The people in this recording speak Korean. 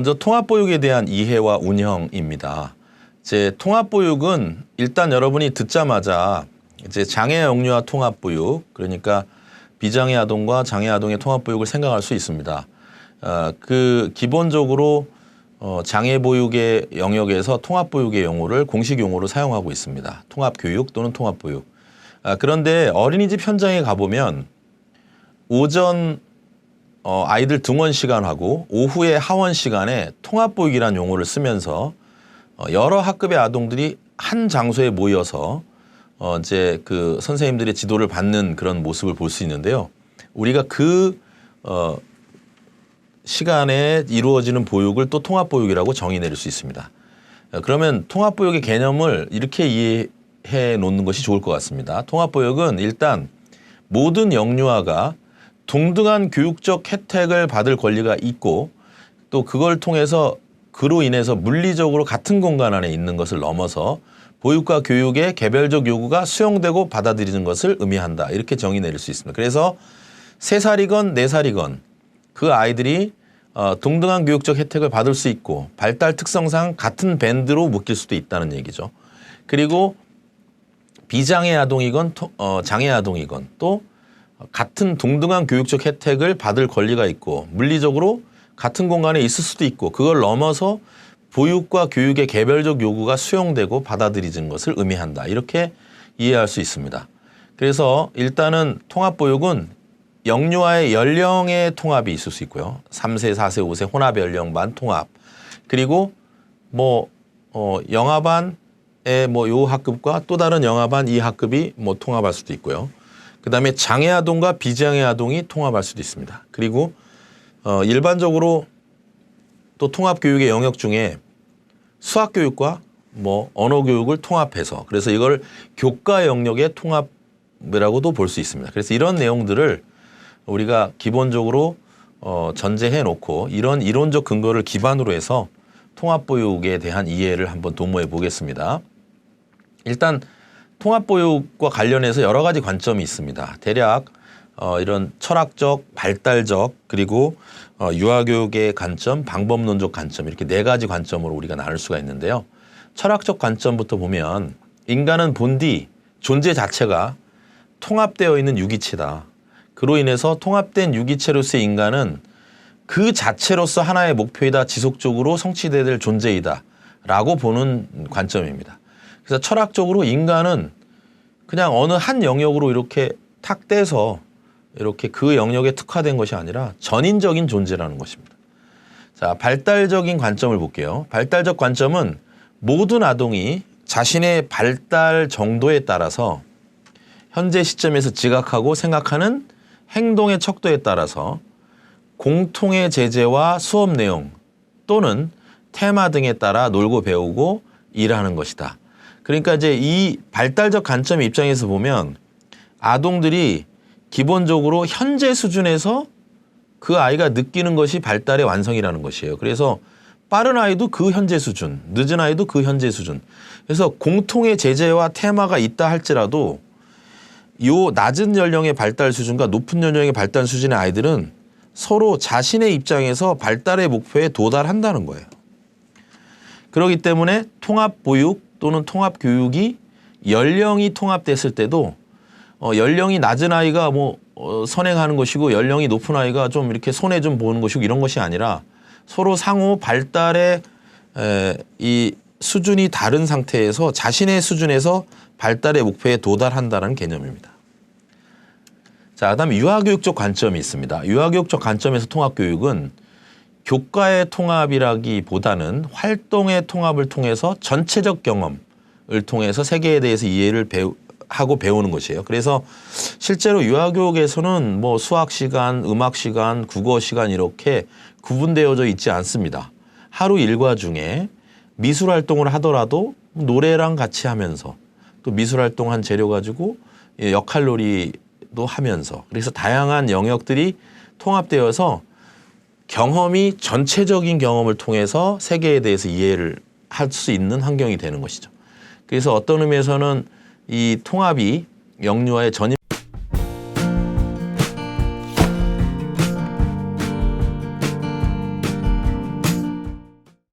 먼저 통합보육에 대한 이해와 운영입니다. 이제 통합보육은 일단 여러분이 듣자마자 이제 장애 영유아 통합보육, 그러니까 비장애 아동과 장애 아동의 통합보육을 생각할 수 있습니다. 기본적으로 장애보육의 영역에서 통합보육의 용어를 공식 용어로 사용하고 있습니다. 통합교육 또는 통합보육. 그런데 어린이집 현장에 가보면 오전 아이들 등원 시간하고 오후에 하원 시간에 통합보육이라는 용어를 쓰면서 여러 학급의 아동들이 한 장소에 모여서 이제 그 선생님들의 지도를 받는 그런 모습을 볼 수 있는데요. 우리가 시간에 이루어지는 보육을 또 통합보육이라고 정의 내릴 수 있습니다. 그러면 통합보육의 개념을 이렇게 이해해 놓는 것이 좋을 것 같습니다. 통합보육은 일단 모든 영유아가 동등한 교육적 혜택을 받을 권리가 있고 또 그걸 통해서 그로 인해서 물리적으로 같은 공간 안에 있는 것을 넘어서 보육과 교육의 개별적 요구가 수용되고 받아들이는 것을 의미한다. 이렇게 정의 내릴 수 있습니다. 그래서 3살이건 4살이건 그 아이들이 동등한 교육적 혜택을 받을 수 있고 발달 특성상 같은 밴드로 묶일 수도 있다는 얘기죠. 그리고 비장애 아동이건 장애 아동이건 또 같은 동등한 교육적 혜택을 받을 권리가 있고 물리적으로 같은 공간에 있을 수도 있고 그걸 넘어서 보육과 교육의 개별적 요구가 수용되고 받아들이는 것을 의미한다. 이렇게 이해할 수 있습니다. 그래서 일단은 통합보육은 영유아의 연령의 통합이 있을 수 있고요. 3세, 4세, 5세 혼합 연령반 통합. 그리고 영아반의 요 학급과 또 다른 영아반 이 학급이 통합할 수도 있고요. 그다음에 장애 아동과 비장애 아동이 통합할 수도 있습니다. 그리고 일반적으로 또 통합교육의 영역 중에 수학교육과 언어교육을 통합해서 그래서 이걸 교과 영역의 통합이라고도 볼 수 있습니다. 그래서 이런 내용들을 우리가 기본적으로 전제해 놓고 이런 이론적 근거를 기반으로 해서 통합보육에 대한 이해를 한번 도모해 보겠습니다. 일단 통합보육과 관련해서 여러 가지 관점이 있습니다. 대략 이런 철학적, 발달적, 그리고 유아교육의 관점, 방법론적 관점 이렇게 4가지 관점으로 우리가 나눌 수가 있는데요. 철학적 관점부터 보면 인간은 본디 존재 자체가 통합되어 있는 유기체다. 그로 인해서 통합된 유기체로서의 인간은 그 자체로서 하나의 목표이다. 지속적으로 성취돼야 될 존재이다. 라고 보는 관점입니다. 그래서 철학적으로 인간은 그냥 어느 한 영역으로 이렇게 탁 떼서 이렇게 그 영역에 특화된 것이 아니라 전인적인 존재라는 것입니다. 자, 발달적인 관점을 볼게요. 발달적 관점은 모든 아동이 자신의 발달 정도에 따라서 현재 시점에서 지각하고 생각하는 행동의 척도에 따라서 공통의 제재와 수업 내용 또는 테마 등에 따라 놀고 배우고 일하는 것이다. 그러니까 이제 이 발달적 관점의 입장에서 보면 아동들이 기본적으로 현재 수준에서 그 아이가 느끼는 것이 발달의 완성이라는 것이에요. 그래서 빠른 아이도 그 현재 수준, 늦은 아이도 그 현재 수준. 그래서 공통의 제재와 테마가 있다 할지라도 요 낮은 연령의 발달 수준과 높은 연령의 발달 수준의 아이들은 서로 자신의 입장에서 발달의 목표에 도달한다는 거예요. 그렇기 때문에 통합보육 또는 통합교육이 연령이 통합됐을 때도 연령이 낮은 아이가 선행하는 것이고 연령이 높은 아이가 좀 이렇게 손해 좀 보는 것이고 이런 것이 아니라 서로 상호 발달의 이 수준이 다른 상태에서 자신의 수준에서 발달의 목표에 도달한다는 개념입니다. 자, 그다음에 유아교육적 관점이 있습니다. 유아교육적 관점에서 통합교육은 교과의 통합이라기보다는 활동의 통합을 통해서 전체적 경험을 통해서 세계에 대해서 이해를 하고 배우는 것이에요. 그래서 실제로 유아교육에서는 수학 시간, 음악 시간, 국어 시간 이렇게 구분되어져 있지 않습니다. 하루 일과 중에 미술 활동을 하더라도 노래랑 같이 하면서 또 미술 활동한 재료 가지고 역할놀이도 하면서 그래서 다양한 영역들이 통합되어서 경험이 전체적인 경험을 통해서 세계에 대해서 이해를 할 수 있는 환경이 되는 것이죠. 그래서 어떤 의미에서는 이 통합이 영유아의 전인